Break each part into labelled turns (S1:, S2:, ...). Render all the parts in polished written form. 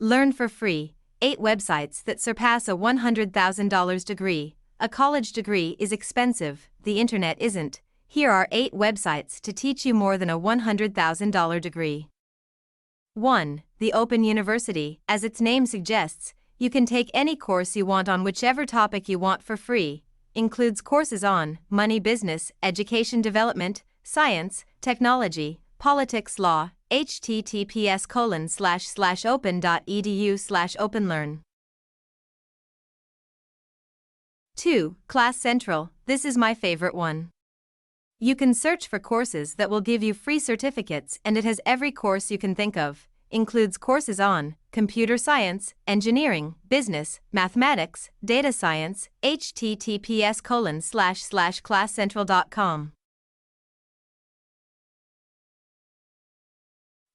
S1: Learn for free. 8 websites that surpass a $100,000 degree. A college degree is expensive, the internet isn't. Here are 8 websites to teach you more than a $100,000 degree. 1. The Open University. As its name suggests, you can take any course you want on whichever topic you want for free. Includes courses on money, business, education development, science, technology, politics, law. https://open.edu/openlearn. 2. Class Central. This is my favorite one. You can search for courses that will give you free certificates, and it has every course you can think of. Includes courses on computer science, engineering, business, mathematics, data science. https://classcentral.com.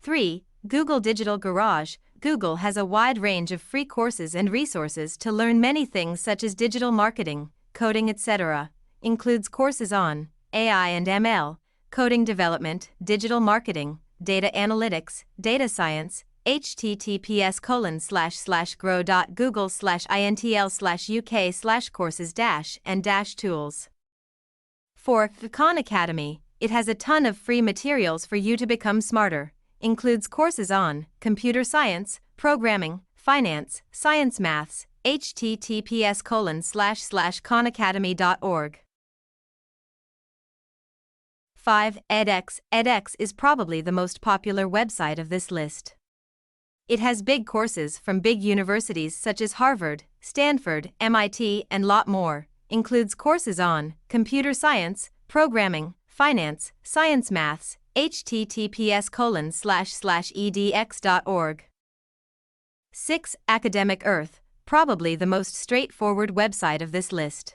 S1: 3. Google Digital Garage. Google has a wide range of free courses and resources to learn many things such as digital marketing, coding, etc. Includes courses on AI and ML, coding development, digital marketing, data analytics, data science. https://grow.google/intl/uk/courses-and-tools. 4. The Khan Academy. It has a ton of free materials for you to become smarter. Includes courses on computer science, programming, finance, science, maths. https://khanacademy.org. 5. edX. edX is probably the most popular website of this list. It has big courses from big universities such as Harvard, Stanford, MIT, and lot more. Includes courses on computer science, programming, finance, science, maths. https://edx.org. 6. Academic Earth, probably the most straightforward website of this list.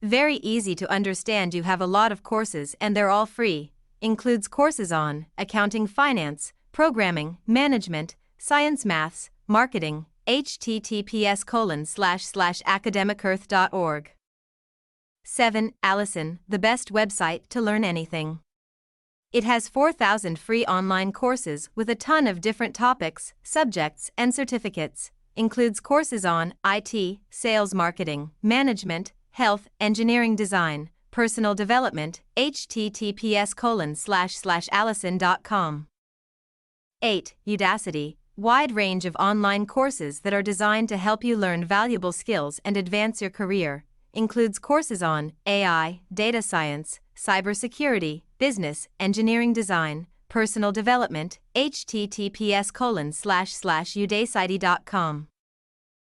S1: Very easy to understand. You have a lot of courses and they're all free. Includes courses on accounting, finance, programming, management, science, maths, marketing. https://academicearth.org. 7. Allison, the best website to learn anything. It has 4,000 free online courses with a ton of different topics, subjects, and certificates. Includes courses on IT, sales, marketing, management, health, engineering, design, personal development. https://allison.com. 8. Udacity. Wide range of online courses that are designed to help you learn valuable skills and advance your career. Includes courses on AI, data science, cybersecurity, business, engineering, design, personal development. https://udacity.com.